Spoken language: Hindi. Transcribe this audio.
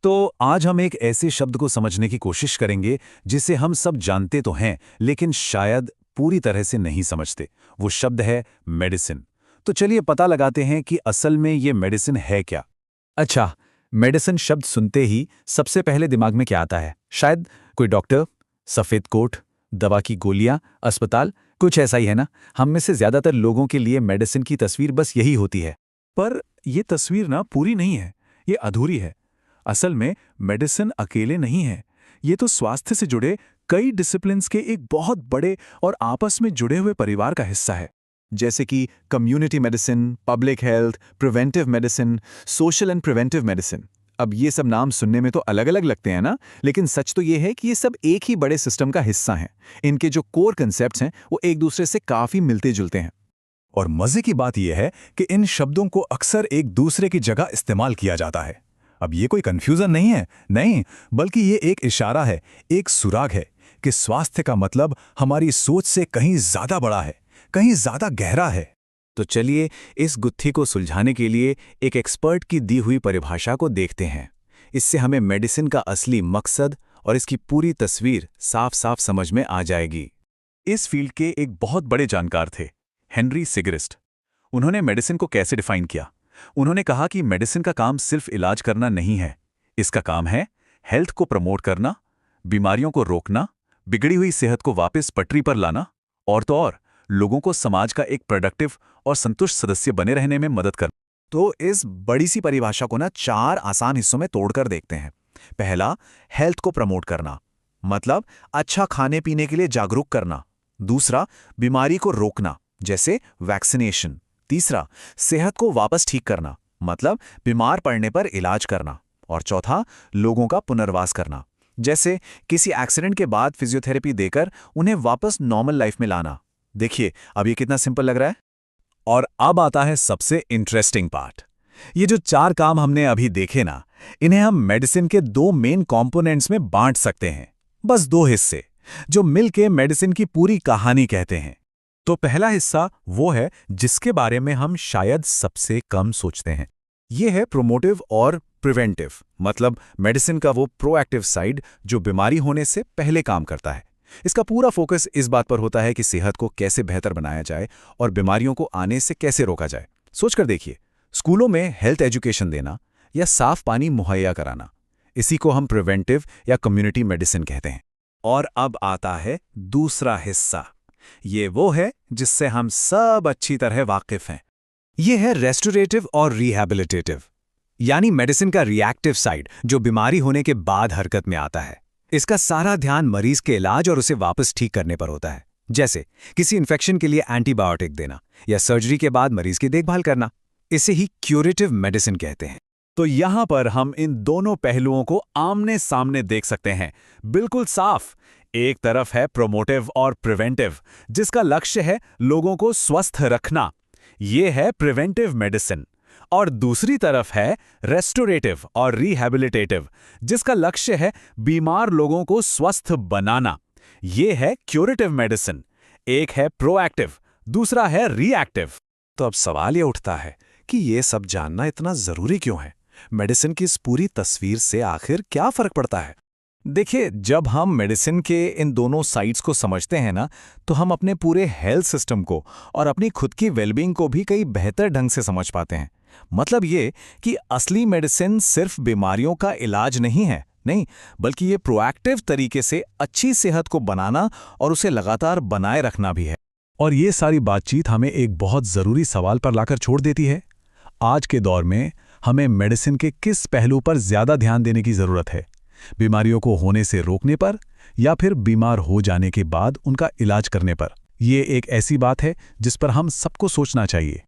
तो आज हम एक ऐसे शब्द को समझने की कोशिश करेंगे जिसे हम सब जानते तो हैं लेकिन शायद पूरी तरह से नहीं समझते। वो शब्द है मेडिसिन। तो चलिए पता लगाते हैं कि असल में ये मेडिसिन है क्या। अच्छा, मेडिसिन शब्द सुनते ही सबसे पहले दिमाग में क्या आता है? शायद कोई डॉक्टर, सफ़ेद कोट, दवा की गोलियां, अस्पताल, कुछ ऐसा ही है ना? हम में से ज़्यादातर लोगों के लिए मेडिसिन की तस्वीर बस यही होती है। पर ये तस्वीर ना पूरी नहीं है, ये अधूरी है। असल में मेडिसिन अकेले नहीं है, ये तो स्वास्थ्य से जुड़े कई डिसिप्लिन्स के एक बहुत बड़े और आपस में जुड़े हुए परिवार का हिस्सा है। जैसे कि community medicine, public health, preventive medicine, social and preventive medicine. अब ये सब नाम सुनने में तो अलग-अलग लगते हैं ना, लेकिन सच तो ये है कि ये सब एक ही बड़े सिस्टम का हिस्सा हैं। इनके जो कोर कंसेप्ट्स हैं, वो एक दूसरे से काफ़ी मिलते-जुलते हैं। और मजे की बात यह है कि इन शब्दों को अक्सर एक दूसरे की जगह इस्तेमाल किया जाता है। अब ये कोई कंफ्यूजन नहीं है, नहीं, बल्कि ये एक इशारा है, एक सुराग है कि स्वास्थ्य का मतलब हमारी सोच से कहीं ज्यादा बड़ा है, कहीं ज्यादा गहरा है। तो चलिए इस गुत्थी को सुलझाने के लिए एक एक्सपर्ट की दी हुई परिभाषा को देखते हैं। इससे हमें मेडिसिन का असली मकसद और इसकी पूरी तस्वीर साफ-साफ समझ में आ जाएगी। इस फील्ड के एक बहुत बड़े जानकार थे, हेनरी सिगरिस्ट। उन्होंने मेडिसिन को कैसे डिफाइन किया? उन्होंने कहा कि मेडिसिन का काम सिर्फ इलाज करना नहीं है, इसका काम है हेल्थ को प्रमोट करना, बीमारियों को रोकना, बिगड़ी हुई सेहत को वापस पटरी पर लाना और तो और लोगों को समाज का एक प्रोडक्टिव और संतुष्ट सदस्य बने रहने में मदद करना। तो इस बड़ी सी परिभाषा को ना 4 आसान हिस्सों में तोड़कर देखते हैं। पहला, हेल्थ को प्रमोट करना, मतलब अच्छा खाने पीने के लिए जागरूक करना। दूसरा, बीमारी को रोकना, जैसे वैक्सीनेशन। तीसरा, सेहत को वापस ठीक करना, मतलब बीमार पड़ने पर इलाज करना। और चौथा, लोगों का पुनर्वास करना, जैसे किसी एक्सीडेंट के बाद फिजियोथेरेपी देकर उन्हें वापस नॉर्मल लाइफ में लाना। देखिए, अब ये कितना सिंपल लग रहा है। और अब आता है सबसे इंटरेस्टिंग पार्ट। ये जो 4 काम हमने अभी देखे ना, इन्हें हम मेडिसिन के 2 मेन कंपोनेंट्स में बांट सकते हैं। बस 2 हिस्से, जो मिलके मेडिसिन की पूरी कहानी कहते हैं। तो पहला हिस्सा वो है जिसके बारे में हम शायद सबसे कम सोचते हैं। ये है प्रोमोटिव और प्रिवेंटिव, मतलब मेडिसिन का वो प्रोएक्टिव साइड जो बीमारी होने से पहले काम करता है। इसका पूरा फोकस इस बात पर होता है कि सेहत को कैसे बेहतर बनाया जाए और बीमारियों को आने से कैसे रोका जाए। सोचकर देखिए, स्कूलों में हेल्थ एजुकेशन देना या साफ पानी मुहैया कराना, इसी को हम प्रिवेंटिव या कम्युनिटी मेडिसिन कहते हैं। और अब आता है दूसरा हिस्सा। ये वो है जिससे हम सब अच्छी तरह वाकिफ हैं। ये है रेस्टोरेटिव और रिहैबिलिटेटिव, यानी मेडिसिन का रिएक्टिव साइड जो बीमारी होने के बाद हरकत में आता है। इसका सारा ध्यान मरीज के इलाज और उसे वापस ठीक करने पर होता है, जैसे किसी इन्फेक्शन के लिए एंटीबायोटिक देना या सर्जरी के बाद मरीज की देखभाल करना। इसे ही क्यूरेटिव मेडिसिन कहते हैं। तो यहां पर हम इन दोनों पहलुओं को आमने सामने देख सकते हैं, बिल्कुल साफ। एक तरफ है प्रोमोटिव और प्रिवेंटिव, जिसका लक्ष्य है लोगों को स्वस्थ रखना, ये है प्रिवेंटिव मेडिसिन। और दूसरी तरफ है रेस्टोरेटिव और रिहैबिलिटेटिव, जिसका लक्ष्य है बीमार लोगों को स्वस्थ बनाना, ये है क्यूरेटिव मेडिसिन। एक है प्रोएक्टिव, दूसरा है रिएक्टिव। तो अब सवाल ये उठता है कि ये सब जानना इतना जरूरी क्यों है? मेडिसिन की इस पूरी तस्वीर से आखिर क्या फर्क पड़ता है? देखिए, जब हम मेडिसिन के इन दोनों साइड्स को समझते हैं ना, तो हम अपने पूरे हेल्थ सिस्टम को और अपनी खुद की वेलबींग को भी कई बेहतर ढंग से समझ पाते हैं। मतलब ये कि असली मेडिसिन सिर्फ बीमारियों का इलाज नहीं है, नहीं, बल्कि ये प्रोएक्टिव तरीके से अच्छी सेहत को बनाना और उसे लगातार बनाए रखना भी है। और ये सारी बातचीत हमें एक बहुत जरूरी सवाल पर लाकर छोड़ देती है। आज के दौर में हमें मेडिसिन के किस पहलू पर ज्यादा ध्यान देने की जरूरत है? बीमारियों को होने से रोकने पर या फिर बीमार हो जाने के बाद उनका इलाज करने पर? ये एक ऐसी बात है जिस पर हम सबको सोचना चाहिए।